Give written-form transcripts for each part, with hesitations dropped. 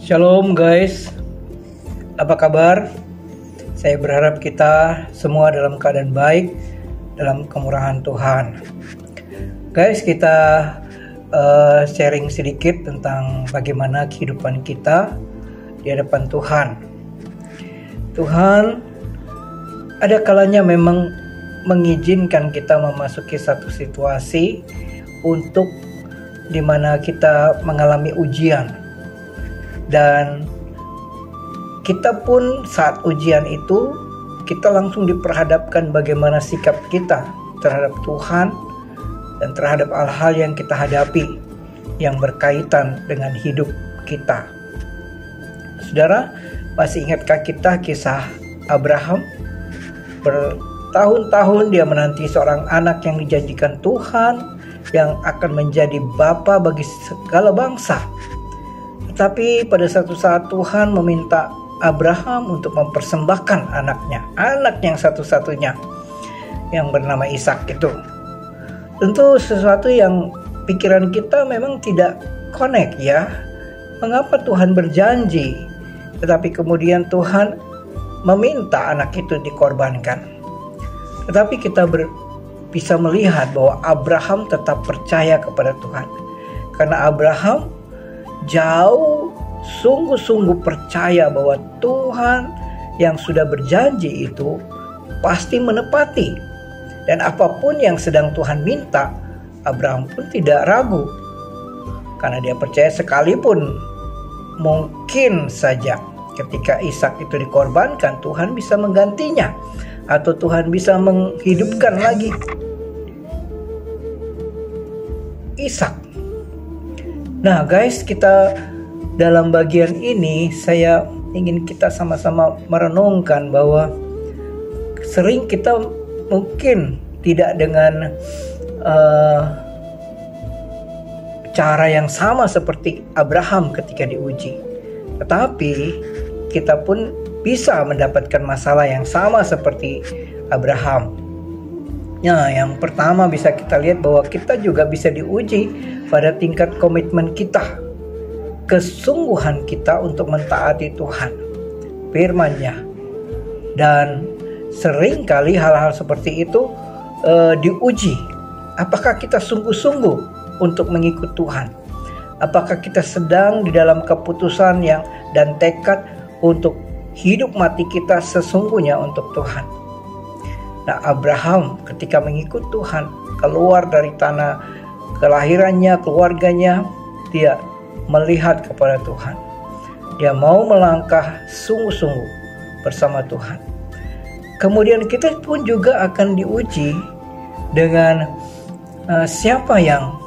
Shalom guys, apa kabar? Saya berharap kita semua dalam keadaan baik, dalam kemurahan Tuhan. Guys, kita sharing sedikit tentang bagaimana kehidupan kita di hadapan Tuhan. Tuhan ada kalanya memang mengizinkan kita memasuki satu situasi untuk dimana kita mengalami ujian. Dan kita pun saat ujian itu kita langsung diperhadapkan bagaimana sikap kita terhadap Tuhan dan terhadap hal-hal yang kita hadapi yang berkaitan dengan hidup kita. Saudara, masih ingatkah kita kisah Abraham? Bertahun-tahun dia menanti seorang anak yang dijanjikan Tuhan yang akan menjadi bapa bagi segala bangsa. Tetapi pada satu saat Tuhan meminta Abraham untuk mempersembahkan anaknya, anak yang satu-satunya yang bernama Ishak itu. Tentu sesuatu yang pikiran kita memang tidak connect ya. Mengapa Tuhan berjanji, tetapi kemudian Tuhan meminta anak itu dikorbankan. Tetapi kita bisa melihat bahwa Abraham tetap percaya kepada Tuhan. Karena Abraham jauh sungguh-sungguh percaya bahwa Tuhan yang sudah berjanji itu pasti menepati. Dan apapun yang sedang Tuhan minta, Abraham pun tidak ragu. Karena dia percaya sekalipun mungkin saja ketika Ishak itu dikorbankan, Tuhan bisa menggantinya. Atau Tuhan bisa menghidupkan lagi Ishak. Nah guys, kita dalam bagian ini saya ingin kita sama-sama merenungkan bahwa sering kita mungkin tidak dengan cara yang sama seperti Abraham ketika diuji. Tetapi kita pun bisa mendapatkan masalah yang sama seperti Abraham. Nah, yang pertama bisa kita lihat bahwa kita juga bisa diuji pada tingkat komitmen kita, kesungguhan kita untuk mentaati Tuhan, firman-Nya. Dan seringkali hal-hal seperti itu diuji. Apakah kita sungguh-sungguh untuk mengikut Tuhan? Apakah kita sedang di dalam keputusan dan tekad untuk hidup mati kita sesungguhnya untuk Tuhan? Nah, Abraham ketika mengikut Tuhan, keluar dari tanah kelahirannya, keluarganya, dia melihat kepada Tuhan. Dia mau melangkah sungguh-sungguh bersama Tuhan. Kemudian kita pun juga akan diuji dengan siapa yang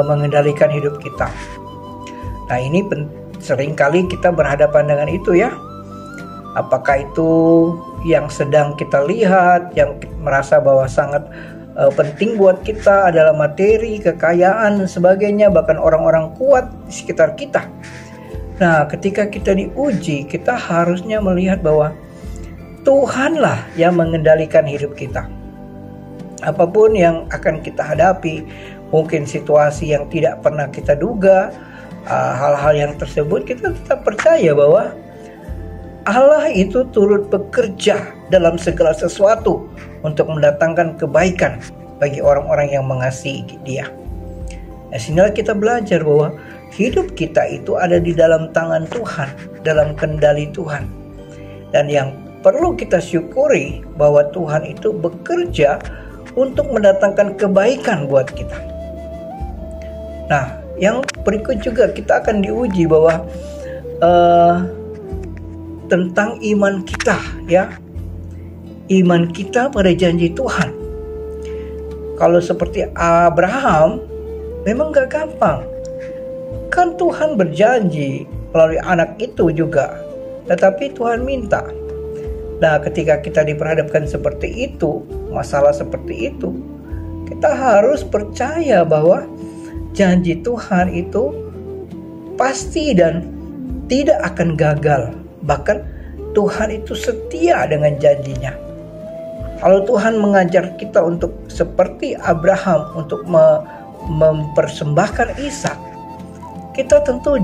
mengendalikan hidup kita. Nah, ini seringkali kita berhadapan dengan itu ya. Apakah itu yang sedang kita lihat, yang merasa bahwa sangat penting buat kita adalah materi, kekayaan, dan sebagainya, bahkan orang-orang kuat di sekitar kita. Nah, ketika kita diuji, kita harusnya melihat bahwa Tuhanlah yang mengendalikan hidup kita. Apapun yang akan kita hadapi, mungkin situasi yang tidak pernah kita duga, hal-hal yang tersebut, kita tetap percaya bahwa Allah itu turut bekerja dalam segala sesuatu untuk mendatangkan kebaikan bagi orang-orang yang mengasihi Dia. Nah, sinilah kita belajar bahwa hidup kita itu ada di dalam tangan Tuhan, dalam kendali Tuhan. Dan yang perlu kita syukuri bahwa Tuhan itu bekerja untuk mendatangkan kebaikan buat kita. Nah, yang berikut juga kita akan diuji bahwa tentang iman kita ya. Iman kita pada janji Tuhan. Kalau seperti Abraham memang gak gampang. Kan Tuhan berjanji melalui anak itu juga. Tetapi Tuhan minta. Nah, ketika kita diperhadapkan seperti itu, masalah seperti itu, kita harus percaya bahwa janji Tuhan itu pasti dan tidak akan gagal. Bahkan Tuhan itu setia dengan janjinya. Kalau Tuhan mengajar kita untuk seperti Abraham untuk mempersembahkan Ishak, kita tentu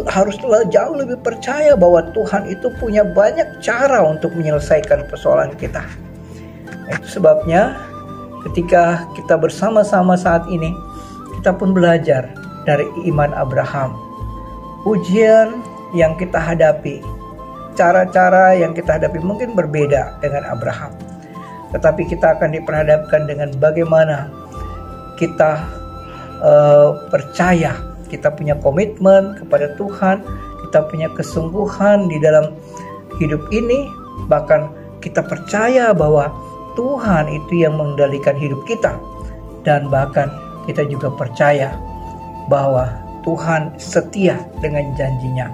harus jauh lebih percaya bahwa Tuhan itu punya banyak cara untuk menyelesaikan persoalan kita. Itu sebabnya ketika kita bersama-sama saat ini, kita pun belajar dari iman Abraham. Ujian yang kita hadapi, cara-cara yang kita hadapi mungkin berbeda dengan Abraham. Tetapi kita akan diperhadapkan dengan bagaimana kita percaya, kita punya komitmen kepada Tuhan, kita punya kesungguhan di dalam hidup ini, bahkan kita percaya bahwa Tuhan itu yang mengendalikan hidup kita, dan bahkan kita juga percaya bahwa Tuhan setia dengan janjinya.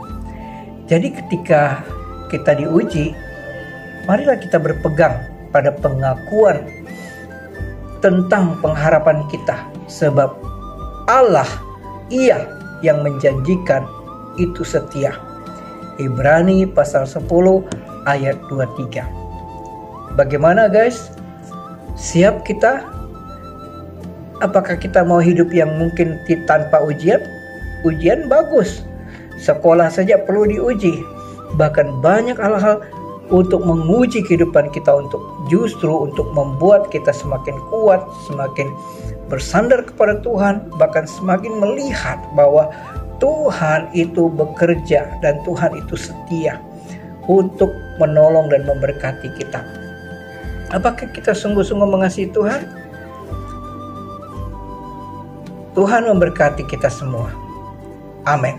Jadi ketika kita diuji, marilah kita berpegang pada pengakuan tentang pengharapan kita, sebab Allah, Ia yang menjanjikan itu setia. Ibrani pasal 10 ayat 23. Bagaimana guys? Siap kita? Apakah kita mau hidup yang mungkin tanpa ujian? Ujian bagus. Sekolah saja perlu diuji. Bahkan banyak hal-hal untuk menguji kehidupan kita, untuk membuat kita semakin kuat, semakin bersandar kepada Tuhan, bahkan semakin melihat bahwa Tuhan itu bekerja dan Tuhan itu setia untuk menolong dan memberkati kita. Apakah kita sungguh-sungguh mengasihi Tuhan? Tuhan memberkati kita semua. Amin.